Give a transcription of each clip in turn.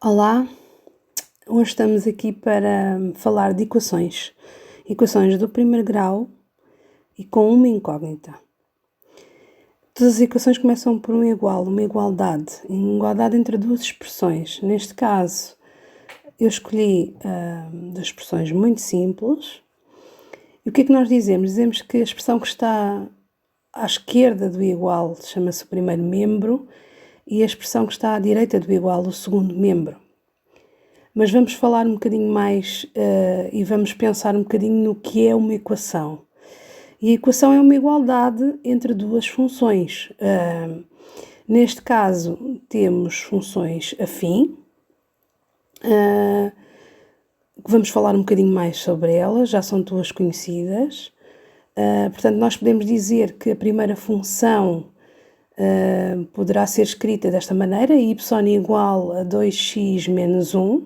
Olá, hoje estamos aqui para falar de equações. Equações do primeiro grau e com uma incógnita. Todas as equações começam por um igual, uma igualdade entre duas expressões. Neste caso, eu escolhi duas expressões muito simples. E o que é que nós dizemos? Dizemos que a expressão que está à esquerda do igual chama-se o primeiro membro e a expressão que está à direita do igual, o segundo membro. Mas vamos falar um bocadinho mais e vamos pensar um bocadinho no que é uma equação. E a equação é uma igualdade entre duas funções. Neste caso, temos funções afim. Vamos falar um bocadinho mais sobre elas, já são duas conhecidas. Portanto, nós podemos dizer que a primeira função poderá ser escrita desta maneira, y igual a 2x menos 1,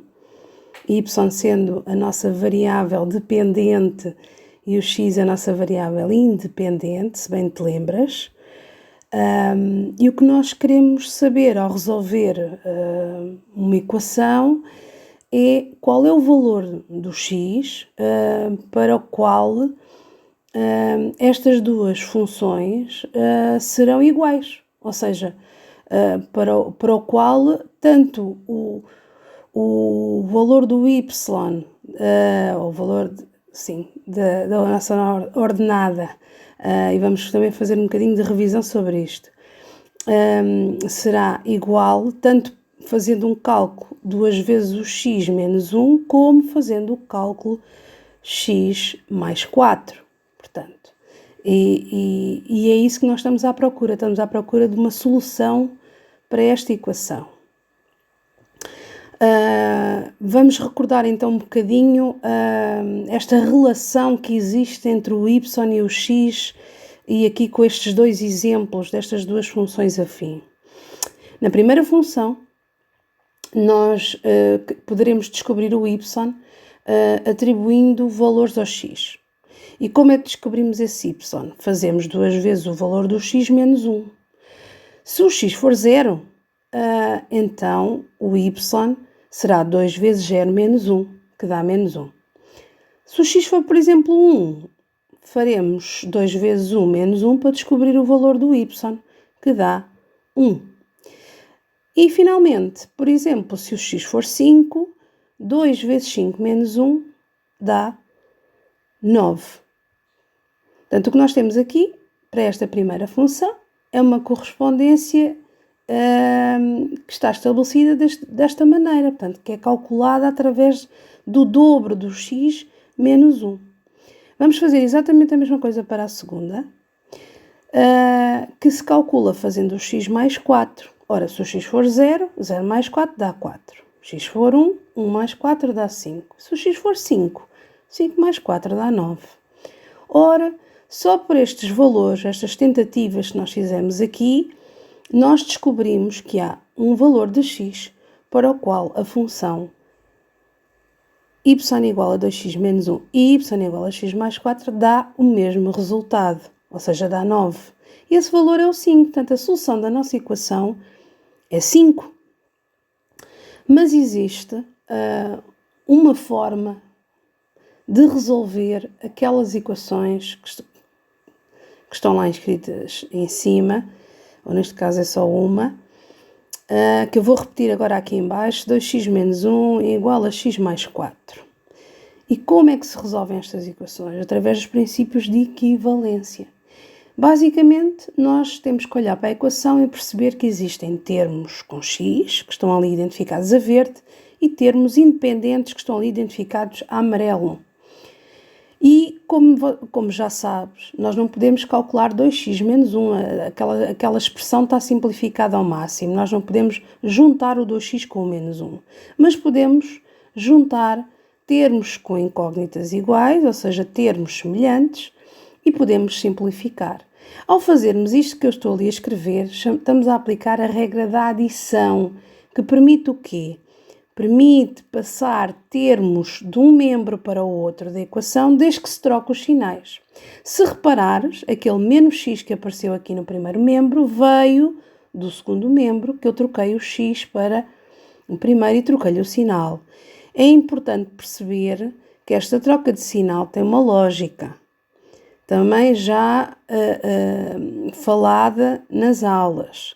y sendo a nossa variável dependente e o x a nossa variável independente, se bem te lembras. E o que nós queremos saber ao resolver uma equação é qual é o valor do x para o qual estas duas funções serão iguais, ou seja, para o qual tanto o valor do y, o valor da nossa ordenada, e vamos também fazer um bocadinho de revisão sobre isto, será igual tanto fazendo um cálculo duas vezes o x menos 1, como fazendo o cálculo x mais 4. Portanto, e é isso que nós estamos à procura. Estamos à procura de uma solução para esta equação. Vamos recordar então um bocadinho esta relação que existe entre o y e o x, e aqui com estes dois exemplos destas duas funções afim. Na primeira função, nós poderemos descobrir o y atribuindo valores ao x. E como é que descobrimos esse y? Fazemos duas vezes o valor do x menos 1. Se o x for 0, então o y será 2 vezes 0 menos 1, que dá menos 1. Se o x for, por exemplo, 1, faremos 2 vezes 1 menos 1 para descobrir o valor do y, que dá 1. E, finalmente, por exemplo, se o x for 5, 2 vezes 5 menos 1 dá 9. Portanto, o que nós temos aqui, para esta primeira função, é uma correspondência que está estabelecida desta maneira, portanto, que é calculada através do dobro do x menos 1. Vamos fazer exatamente a mesma coisa para a segunda, que se calcula fazendo o x mais 4. Ora, se o x for 0, 0 mais 4 dá 4. Se o x for 1, 1 mais 4 dá 5. Se o x for 5, 5 mais 4 dá 9. Ora, só por estes valores, estas tentativas que nós fizemos aqui, nós descobrimos que há um valor de x para o qual a função y igual a 2x menos 1 e y igual a x mais 4 dá o mesmo resultado, ou seja, dá 9. E esse valor é o 5, portanto a solução da nossa equação é 5. Mas existe uma forma de resolver aquelas equações que estão lá escritas em cima, ou neste caso é só uma, que eu vou repetir agora aqui em baixo: 2x menos 1 é igual a x mais 4. E como é que se resolvem estas equações? Através dos princípios de equivalência. Basicamente, nós temos que olhar para a equação e perceber que existem termos com x, que estão ali identificados a verde, e termos independentes que estão ali identificados a amarelo. E, como já sabes, nós não podemos calcular 2x menos 1, aquela expressão está simplificada ao máximo, nós não podemos juntar o 2x com o menos 1, mas podemos juntar termos com incógnitas iguais, ou seja, termos semelhantes, e podemos simplificar. Ao fazermos isto que eu estou ali a escrever, estamos a aplicar a regra da adição, que permite o quê? Permite passar termos de um membro para o outro da equação desde que se troque os sinais. Se reparares, aquele menos x que apareceu aqui no primeiro membro veio do segundo membro, que eu troquei o x para o primeiro e troquei-lhe o sinal. É importante perceber que esta troca de sinal tem uma lógica, também já falada nas aulas.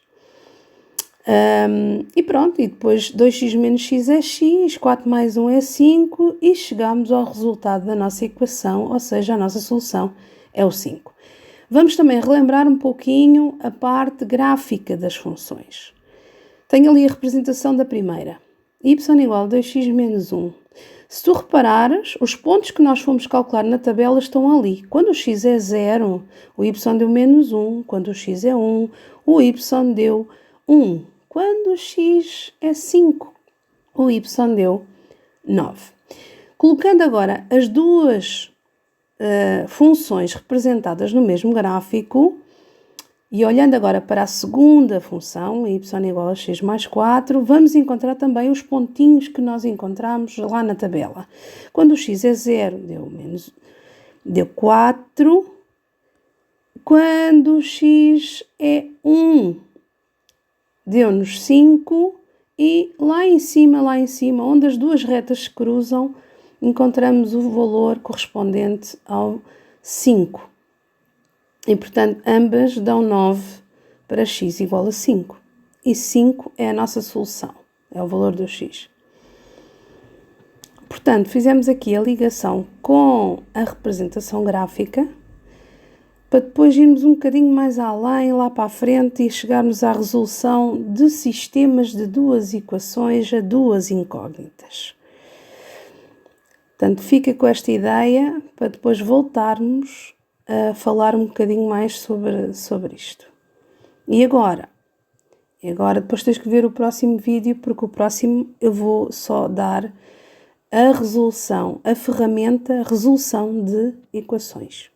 E pronto, e depois 2x menos x é x, 4 mais 1 é 5 e chegamos ao resultado da nossa equação, ou seja, a nossa solução é o 5. Vamos também relembrar um pouquinho a parte gráfica das funções. Tenho ali a representação da primeira, y igual a 2x menos 1. Se tu reparares, os pontos que nós fomos calcular na tabela estão ali. Quando o x é 0, o y deu menos 1. Quando o x é 1, o y deu 1. Quando o x é 5, o y deu 9. Colocando agora as duas funções representadas no mesmo gráfico e olhando agora para a segunda função, y igual a x mais 4, vamos encontrar também os pontinhos que nós encontramos lá na tabela. Quando o x é 0, deu 4. Quando o x é 1, deu-nos 5. E lá em cima, onde as duas retas se cruzam, encontramos o valor correspondente ao 5. E, portanto, ambas dão 9 para x igual a 5. E 5 é a nossa solução, é o valor do x. Portanto, fizemos aqui a ligação com a representação gráfica, para depois irmos um bocadinho mais além, lá para a frente, e chegarmos à resolução de sistemas de duas equações a duas incógnitas. Portanto, fica com esta ideia para depois voltarmos a falar um bocadinho mais sobre isto. E agora depois tens que ver o próximo vídeo, porque o próximo eu vou só dar a resolução, a ferramenta resolução de equações.